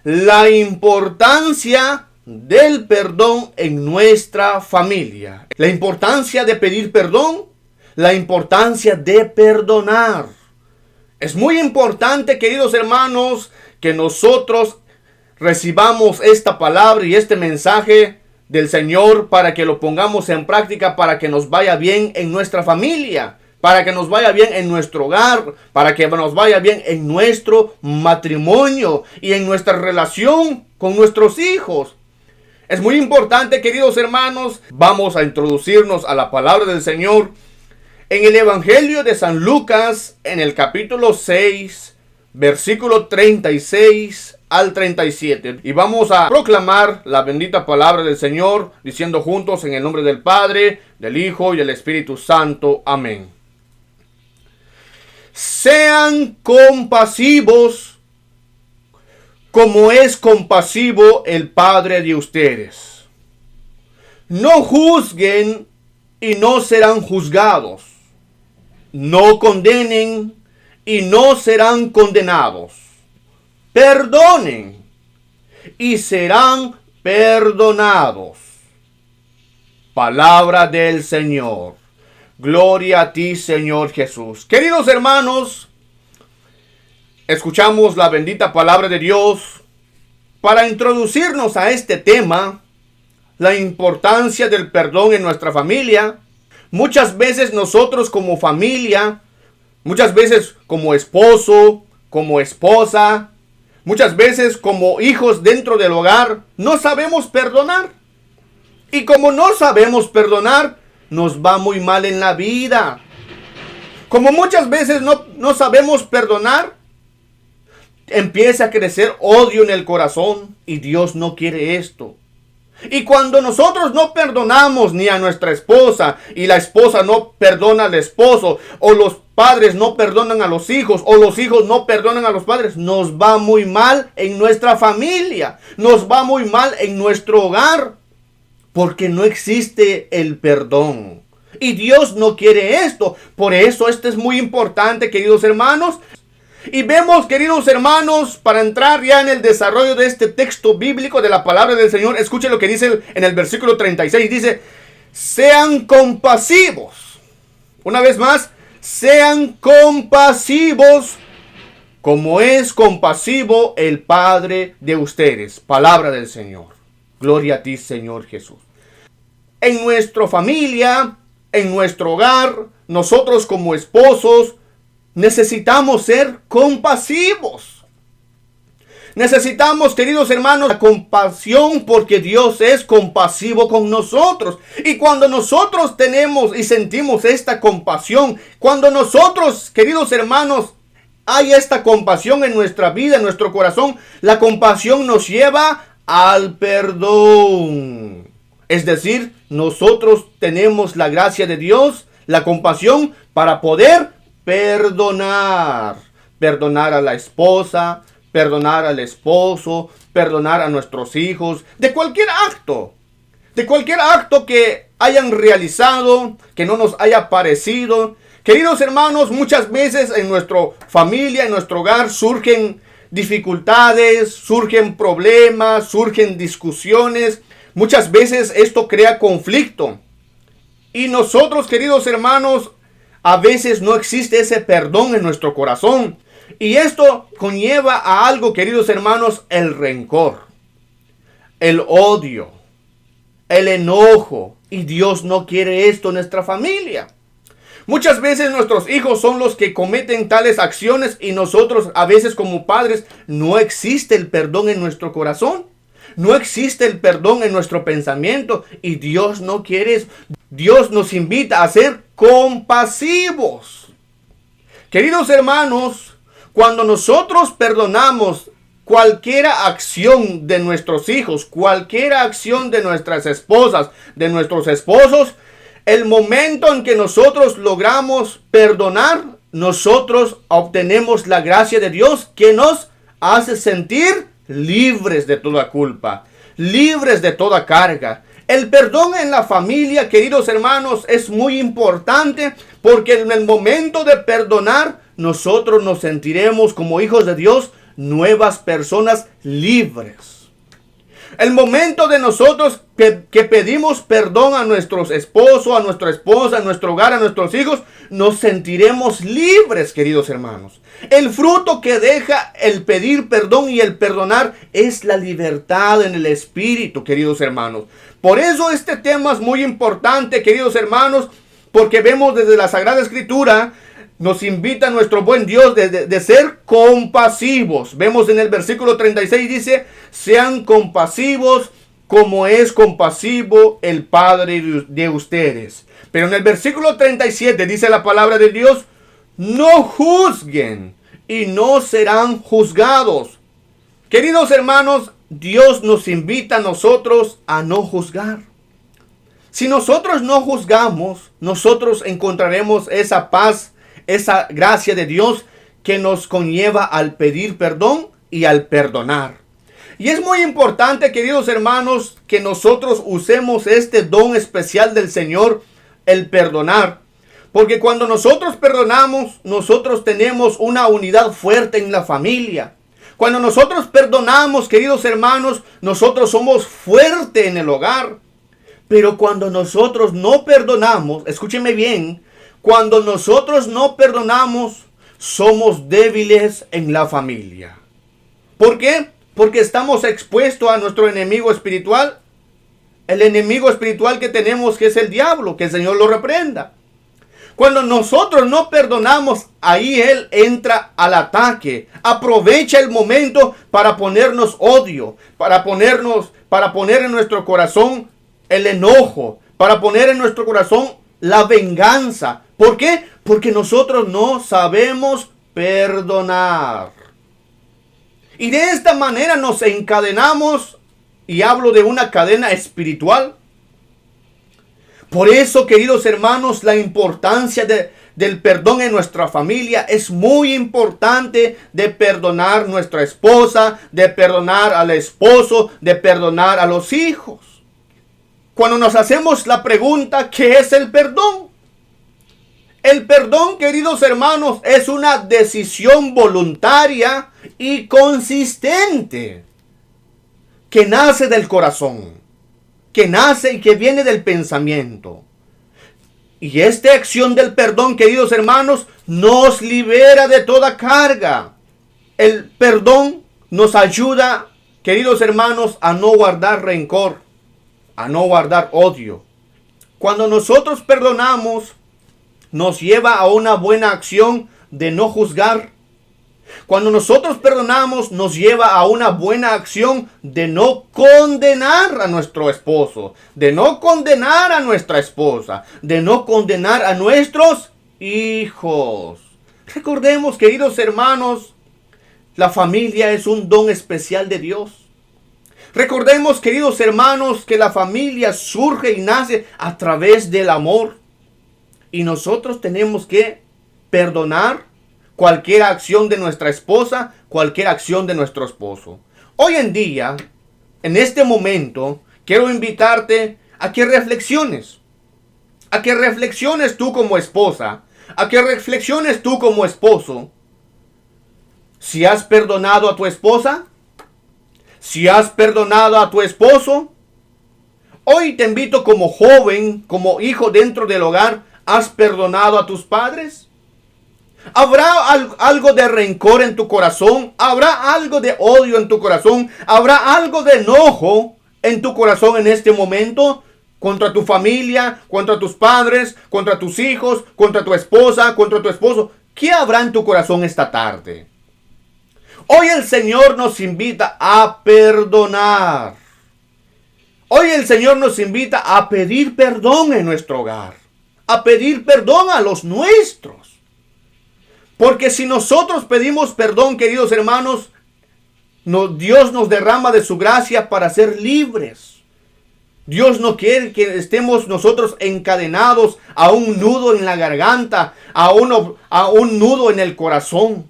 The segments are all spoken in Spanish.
la importancia del perdón en nuestra familia. La importancia de pedir perdón, la importancia de perdonar. Es muy importante, queridos hermanos, que nosotros recibamos esta palabra y este mensaje del Señor para que lo pongamos en práctica, para que nos vaya bien en nuestra familia, para que nos vaya bien en nuestro hogar, para que nos vaya bien en nuestro matrimonio y en nuestra relación con nuestros hijos. Es muy importante, queridos hermanos. Vamos a introducirnos a la palabra del Señor en el Evangelio de San Lucas, en el capítulo 6, versículo 36 al 37. Y vamos a proclamar la bendita palabra del Señor, diciendo juntos en el nombre del Padre, del Hijo y del Espíritu Santo. Amén. Sean compasivos como es compasivo el Padre de ustedes. No juzguen y no serán juzgados. No condenen y no serán condenados. Perdonen y serán perdonados. Palabra del Señor. Gloria a ti, Señor Jesús. Queridos hermanos, escuchamos la bendita palabra de Dios para introducirnos a este tema, la importancia del perdón en nuestra familia. Muchas veces nosotros como familia, muchas veces como esposo, como esposa, muchas veces como hijos dentro del hogar, no sabemos perdonar. Y como no sabemos perdonar, nos va muy mal en la vida. Como muchas veces no sabemos perdonar, empieza a crecer odio en el corazón y Dios no quiere esto. Y cuando nosotros no perdonamos ni a nuestra esposa y la esposa no perdona al esposo, o los padres no perdonan a los hijos, o los hijos no perdonan a los padres, nos va muy mal en nuestra familia, nos va muy mal en nuestro hogar, porque no existe el perdón. Y Dios no quiere esto. Por eso esto es muy importante, queridos hermanos. Y vemos, queridos hermanos, para entrar ya en el desarrollo de este texto bíblico de la palabra del Señor, escuchen lo que dice en el versículo 36. Dice, sean compasivos. Una vez más, sean compasivos como es compasivo el Padre de ustedes. Palabra del Señor. Gloria a ti, Señor Jesús. En nuestra familia, en nuestro hogar, nosotros como esposos, necesitamos ser compasivos. Necesitamos, queridos hermanos, la compasión, porque Dios es compasivo con nosotros. Y cuando nosotros tenemos y sentimos esta compasión, cuando nosotros, queridos hermanos, hay esta compasión en nuestra vida, en nuestro corazón, la compasión nos lleva al perdón. Es decir, nosotros tenemos la gracia de Dios, la compasión para poder perdonar. Perdonar a la esposa, perdonar al esposo, perdonar a nuestros hijos, de cualquier acto que hayan realizado, que no nos haya parecido. Queridos hermanos, muchas veces en nuestra familia, en nuestro hogar, surgen dificultades, surgen problemas, surgen discusiones. Muchas veces esto crea conflicto. Y nosotros, queridos hermanos, a veces no existe ese perdón en nuestro corazón. Y esto conlleva a algo, queridos hermanos, el rencor, el odio, el enojo. Y Dios no quiere esto en nuestra familia. Muchas veces nuestros hijos son los que cometen tales acciones y nosotros a veces como padres no existe el perdón en nuestro corazón. No existe el perdón en nuestro pensamiento y Dios no quiere eso. Dios nos invita a ser compasivos. Queridos hermanos, cuando nosotros perdonamos cualquier acción de nuestros hijos, cualquier acción de nuestras esposas, de nuestros esposos, el momento en que nosotros logramos perdonar, nosotros obtenemos la gracia de Dios que nos hace sentir libres de toda culpa, libres de toda carga. El perdón en la familia, queridos hermanos, es muy importante porque en el momento de perdonar, nosotros nos sentiremos como hijos de Dios nuevas personas libres. El momento de nosotros que pedimos perdón a nuestros esposos, a nuestra esposa, a nuestro hogar, a nuestros hijos, nos sentiremos libres, queridos hermanos. El fruto que deja el pedir perdón y el perdonar es la libertad en el espíritu, queridos hermanos. Por eso este tema es muy importante, queridos hermanos, porque vemos desde la Sagrada Escritura, nos invita nuestro buen Dios de ser compasivos. Vemos en el versículo 36, dice, sean compasivos como es compasivo el Padre de ustedes. Pero en el versículo 37 dice la palabra de Dios, no juzguen y no serán juzgados. Queridos hermanos, Dios nos invita a nosotros a no juzgar. Si nosotros no juzgamos, nosotros encontraremos esa paz, esa gracia de Dios que nos conlleva al pedir perdón y al perdonar. Y es muy importante, queridos hermanos, que nosotros usemos este don especial del Señor, el perdonar. Porque cuando nosotros perdonamos, nosotros tenemos una unidad fuerte en la familia. Cuando nosotros perdonamos, queridos hermanos, nosotros somos fuertes en el hogar. Pero cuando nosotros no perdonamos, escúcheme bien, cuando nosotros no perdonamos, somos débiles en la familia. ¿Por qué? Porque estamos expuestos a nuestro enemigo espiritual. El enemigo espiritual que tenemos, que es el diablo, que el Señor lo reprenda. Cuando nosotros no perdonamos, ahí Él entra al ataque. Aprovecha el momento para ponernos odio, para poner en nuestro corazón el enojo, para poner en nuestro corazón la venganza. ¿Por qué? Porque nosotros no sabemos perdonar. Y de esta manera nos encadenamos, y hablo de una cadena espiritual. Por eso, queridos hermanos, la importancia del perdón en nuestra familia es muy importante, de perdonar a nuestra esposa, de perdonar al esposo, de perdonar a los hijos. Cuando nos hacemos la pregunta, ¿qué es el perdón? El perdón, queridos hermanos, es una decisión voluntaria y consistente que nace del corazón, que nace y que viene del pensamiento. Y esta acción del perdón, queridos hermanos, nos libera de toda carga. El perdón nos ayuda, queridos hermanos, a no guardar rencor, a no guardar odio. Cuando nosotros perdonamos, nos lleva a una buena acción de no juzgar. Cuando nosotros perdonamos, nos lleva a una buena acción de no condenar a nuestro esposo, de no condenar a nuestra esposa, de no condenar a nuestros hijos. Recordemos, queridos hermanos, la familia es un don especial de Dios. Recordemos, queridos hermanos, que la familia surge y nace a través del amor. Y nosotros tenemos que perdonar cualquier acción de nuestra esposa, cualquier acción de nuestro esposo. Hoy en día, en este momento, quiero invitarte a que reflexiones. A que reflexiones tú como esposa. A que reflexiones tú como esposo. Si has perdonado a tu esposa. Si has perdonado a tu esposo. Hoy te invito como joven, como hijo dentro del hogar. ¿Has perdonado a tus padres? ¿Habrá algo de rencor en tu corazón? ¿Habrá algo de odio en tu corazón? ¿Habrá algo de enojo en tu corazón en este momento? Contra tu familia, contra tus padres, contra tus hijos, contra tu esposa, contra tu esposo. ¿Qué habrá en tu corazón esta tarde? Hoy el Señor nos invita a perdonar. Hoy el Señor nos invita a pedir perdón en nuestro hogar. A pedir perdón a los nuestros. Porque si nosotros pedimos perdón, queridos hermanos, Dios nos derrama de su gracia para ser libres. Dios no quiere que estemos nosotros encadenados a un nudo en la garganta, a un nudo en el corazón.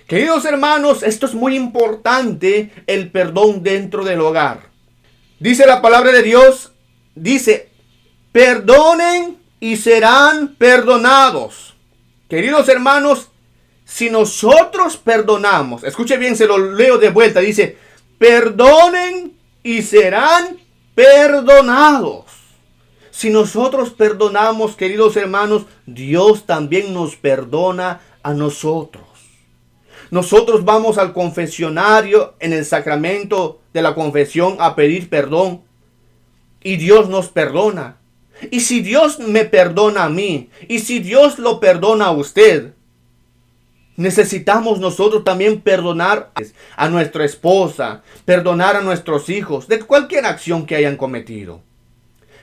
Queridos hermanos, esto es muy importante, el perdón dentro del hogar. Dice la palabra de Dios, dice, perdonen y serán perdonados. Queridos hermanos, si nosotros perdonamos, escuche bien, se lo leo de vuelta, dice, perdonen y serán perdonados. Si nosotros perdonamos, queridos hermanos, Dios también nos perdona a nosotros. Nosotros vamos al confesionario en el sacramento de la confesión a pedir perdón y Dios nos perdona. Y si Dios me perdona a mí, y si Dios lo perdona a usted, necesitamos nosotros también perdonar a nuestra esposa, perdonar a nuestros hijos de cualquier acción que hayan cometido.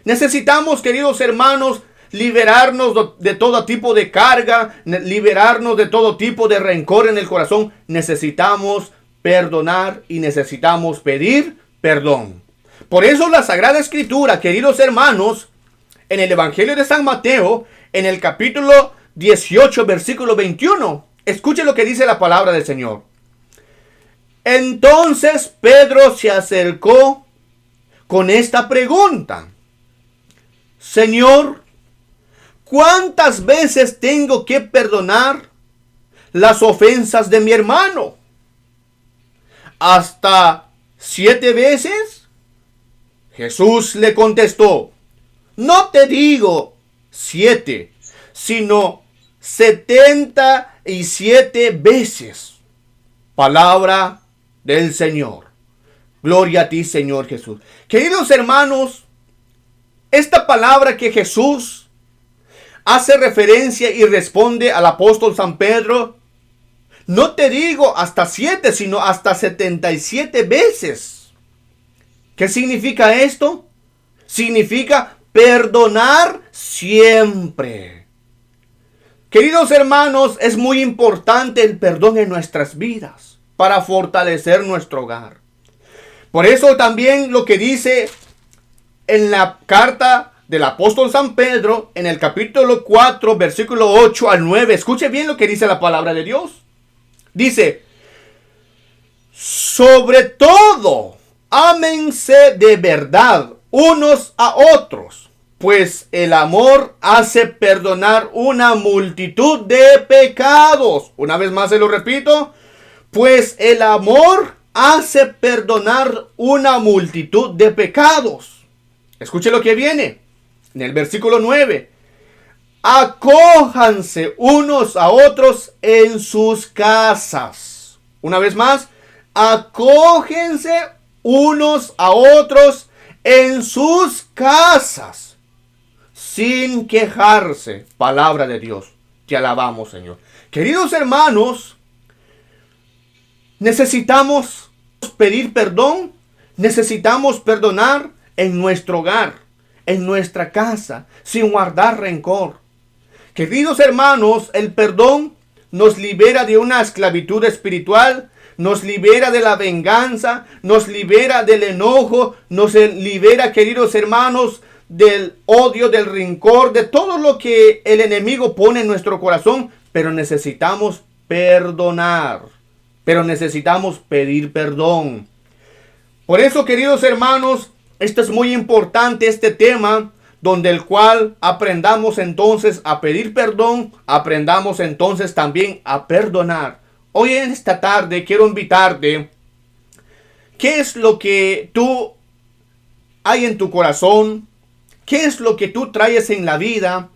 Necesitamos, queridos hermanos, liberarnos de todo tipo de carga, liberarnos de todo tipo de rencor en el corazón. Necesitamos perdonar y necesitamos pedir perdón. Por eso la Sagrada Escritura, queridos hermanos, en el Evangelio de San Mateo, en el capítulo 18, versículo 21, escuche lo que dice la palabra del Señor. Entonces Pedro se acercó con esta pregunta: Señor, ¿cuántas veces tengo que perdonar las ofensas de mi hermano? ¿Hasta 7 veces? Jesús le contestó: no te digo 7, sino 77 veces. Palabra del Señor. Gloria a ti, Señor Jesús. Queridos hermanos, esta palabra que Jesús hace referencia y responde al apóstol San Pedro, no te digo hasta 7, sino hasta 77 veces. ¿Qué significa esto? Significa perdonar siempre. Queridos hermanos, es muy importante el perdón en nuestras vidas para fortalecer nuestro hogar. Por eso también lo que dice en la carta del apóstol San Pedro, en el capítulo 4, versículo 8 al 9, escuche bien lo que dice la palabra de Dios. Dice: sobre todo, ámense de verdad unos a otros, pues el amor hace perdonar una multitud de pecados. Una vez más se lo repito, pues el amor hace perdonar una multitud de pecados. Escuche lo que viene en el versículo 9. Acójanse unos a otros en sus casas. Una vez más, acójense unos a otros en sus casas, sin quejarse. Palabra de Dios. Te alabamos, Señor. Queridos hermanos, necesitamos pedir perdón. Necesitamos perdonar en nuestro hogar, en nuestra casa, sin guardar rencor. Queridos hermanos, el perdón nos libera de una esclavitud espiritual, nos libera de la venganza, nos libera del enojo, nos libera, queridos hermanos, del odio, del rencor, de todo lo que el enemigo pone en nuestro corazón. Pero necesitamos perdonar, pero necesitamos pedir perdón. Por eso, queridos hermanos, esto es muy importante, este tema, donde el cual aprendamos entonces a pedir perdón, aprendamos entonces también a perdonar. Hoy en esta tarde quiero invitarte, ¿qué es lo que tú hay en tu corazón? ¿Qué es lo que tú traes en la vida?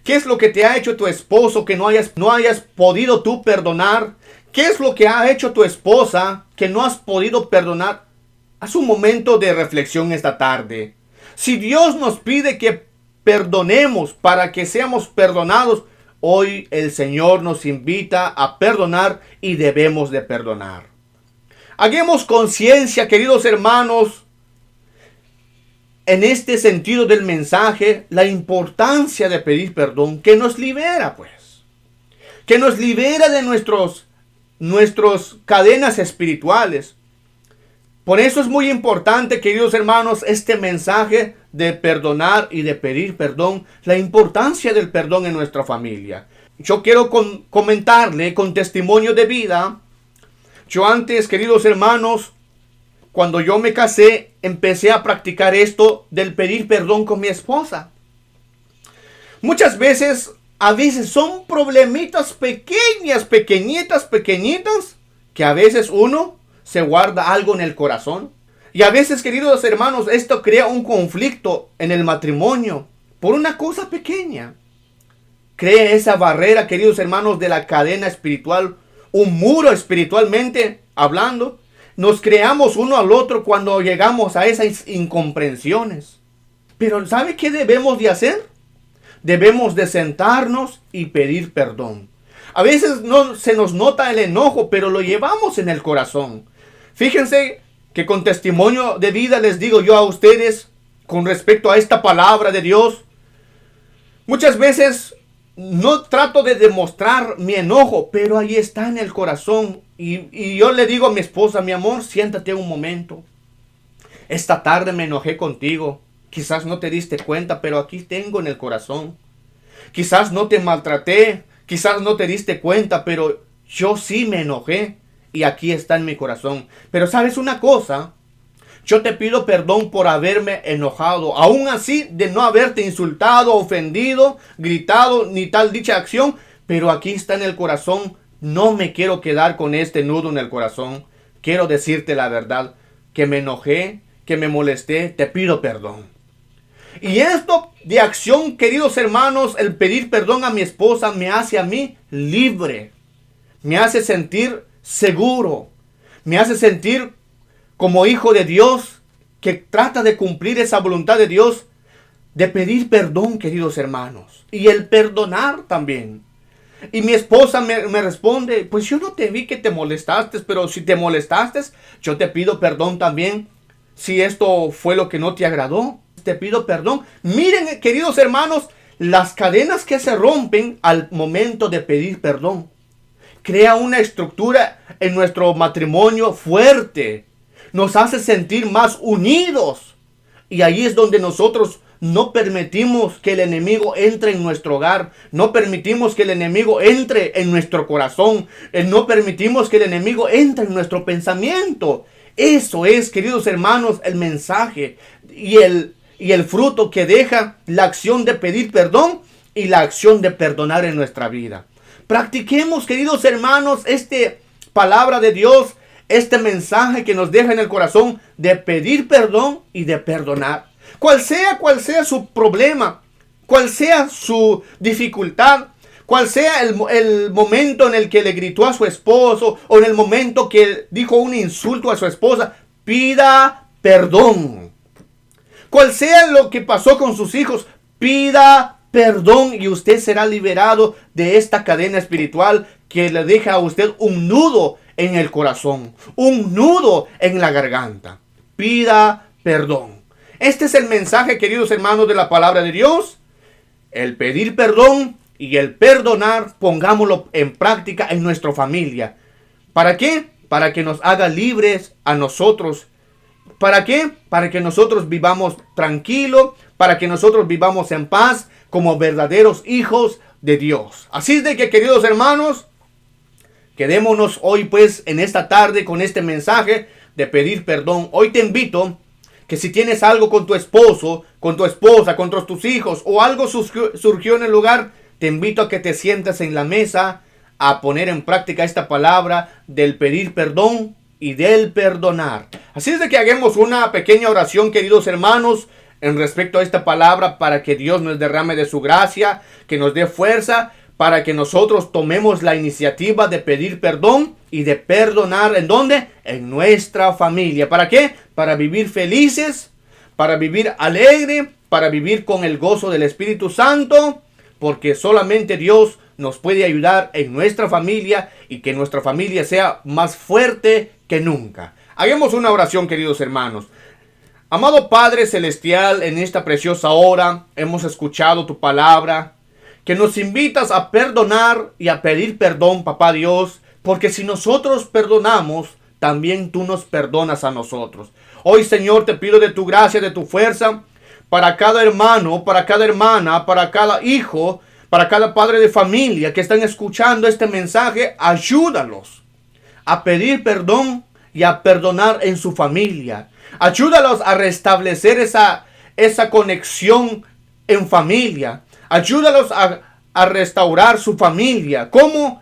¿Qué es lo que te ha hecho tu esposo que no hayas podido tú perdonar? ¿Qué es lo que ha hecho tu esposa que no has podido perdonar? Haz un momento de reflexión esta tarde. Si Dios nos pide que perdonemos para que seamos perdonados, hoy el Señor nos invita a perdonar y debemos de perdonar. Hagamos conciencia, queridos hermanos, en este sentido del mensaje, la importancia de pedir perdón, que nos libera, pues. Que nos libera de nuestras cadenas espirituales. Por eso es muy importante, queridos hermanos, este mensaje de perdonar y de pedir perdón, la importancia del perdón en nuestra familia. Yo quiero comentarle con testimonio de vida. Yo antes, queridos hermanos, cuando yo me casé, empecé a practicar esto del pedir perdón con mi esposa. Muchas veces a veces son problemitas pequeñitas, que a veces uno se guarda algo en el corazón. Y a veces, queridos hermanos, esto crea un conflicto en el matrimonio por una cosa pequeña. Crea esa barrera, queridos hermanos, de la cadena espiritual, un muro espiritualmente hablando. Nos creamos uno al otro cuando llegamos a esas incomprensiones. Pero ¿sabe qué debemos de hacer? Debemos de sentarnos y pedir perdón. A veces no se nos nota el enojo, pero lo llevamos en el corazón. Fíjense que con testimonio de vida les digo yo a ustedes, con respecto a esta palabra de Dios, muchas veces no trato de demostrar mi enojo, pero ahí está en el corazón. Y yo le digo a mi esposa, mi amor, siéntate un momento. Esta tarde me enojé contigo. Quizás no te diste cuenta, pero aquí tengo en el corazón. Quizás no te maltraté, quizás no te diste cuenta, pero yo sí me enojé. Y aquí está en mi corazón. Pero ¿sabes una cosa? Yo te pido perdón por haberme enojado. Aún así, de no haberte insultado, ofendido, gritado, ni tal dicha acción. Pero aquí está en el corazón. No me quiero quedar con este nudo en el corazón. Quiero decirte la verdad. Que me enojé, que me molesté. Te pido perdón. Y esto de acción, queridos hermanos, el pedir perdón a mi esposa me hace a mí libre. Me hace sentir seguro. Me hace sentir como hijo de Dios, que trata de cumplir esa voluntad de Dios, de pedir perdón, queridos hermanos. Y el perdonar también. Y mi esposa me responde, pues yo no te vi que te molestaste, pero si te molestaste, yo te pido perdón también. Si esto fue lo que no te agradó, te pido perdón. Miren, queridos hermanos, las cadenas que se rompen al momento de pedir perdón. Crea una estructura en nuestro matrimonio fuerte. Nos hace sentir más unidos. Y ahí es donde nosotros no permitimos que el enemigo entre en nuestro hogar. No permitimos que el enemigo entre en nuestro corazón. No permitimos que el enemigo entre en nuestro pensamiento. Eso es, queridos hermanos, el mensaje y el fruto que deja la acción de pedir perdón y la acción de perdonar en nuestra vida. Practiquemos, queridos hermanos, esta palabra de Dios, este mensaje que nos deja en el corazón de pedir perdón y de perdonar. Cual sea su problema, cual sea su dificultad, cual sea el momento en el que le gritó a su esposo o en el momento que dijo un insulto a su esposa, pida perdón. Cual sea lo que pasó con sus hijos, pida perdón y usted será liberado de esta cadena espiritual que le deja a usted un nudo en el corazón, un nudo en la garganta. Pida perdón. Este es el mensaje, queridos hermanos, de la palabra de Dios. El pedir perdón y el perdonar, pongámoslo en práctica en nuestra familia. ¿Para qué? Para que nos haga libres a nosotros. ¿Para qué? Para que nosotros vivamos tranquilos, para que nosotros vivamos en paz como verdaderos hijos de Dios. Así es de que, queridos hermanos, quedémonos hoy pues en esta tarde con este mensaje de pedir perdón. Hoy te invito que si tienes algo con tu esposo, con tu esposa, contra tus hijos o algo surgió en el lugar, te invito a que te sientes en la mesa a poner en práctica esta palabra del pedir perdón y del perdonar. Así es de que hagamos una pequeña oración, queridos hermanos, en respecto a esta palabra, para que Dios nos derrame de su gracia, que nos dé fuerza, para que nosotros tomemos la iniciativa de pedir perdón y de perdonar. ¿En dónde? En nuestra familia. ¿Para qué? Para vivir felices, para vivir alegre, para vivir con el gozo del Espíritu Santo, porque solamente Dios nos puede ayudar en nuestra familia y que nuestra familia sea más fuerte que nunca. Hagamos una oración, queridos hermanos. Amado Padre Celestial, en esta preciosa hora hemos escuchado tu palabra, que nos invitas a perdonar y a pedir perdón, Papá Dios, porque si nosotros perdonamos, también tú nos perdonas a nosotros. Hoy, Señor, te pido de tu gracia, de tu fuerza, para cada hermano, para cada hermana, para cada hijo, para cada padre de familia que están escuchando este mensaje. Ayúdalos a pedir perdón y a perdonar en su familia. Ayúdalos a restablecer esa conexión en familia. Ayúdalos a restaurar su familia. ¿Cómo?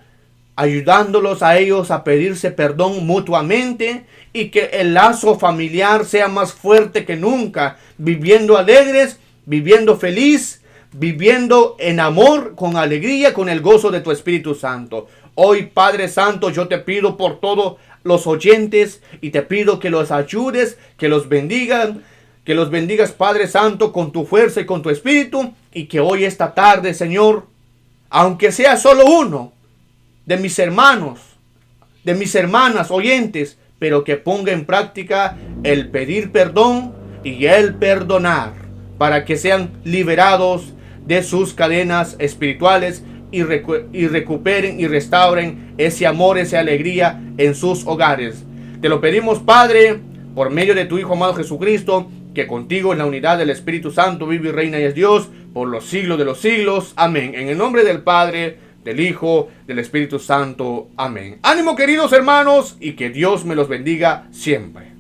Ayudándolos a ellos a pedirse perdón mutuamente y que el lazo familiar sea más fuerte que nunca, viviendo alegres, viviendo feliz, viviendo en amor, con alegría, con el gozo de tu Espíritu Santo. Hoy, Padre Santo, yo te pido por todos los oyentes y te pido que los ayudes, que los bendigas, Padre Santo, con tu fuerza y con tu Espíritu, y que hoy, esta tarde, Señor, aunque sea solo uno de mis hermanos, de mis hermanas oyentes, pero que ponga en práctica el pedir perdón y el perdonar, para que sean liberados de sus cadenas espirituales y recuperen y restauren ese amor, esa alegría en sus hogares. Te lo pedimos, Padre, por medio de tu Hijo amado Jesucristo, que contigo en la unidad del Espíritu Santo vive y reina y es Dios por los siglos de los siglos. Amén. En el nombre del Padre, del Hijo, del Espíritu Santo. Amén. Ánimo, queridos hermanos, y que Dios me los bendiga siempre.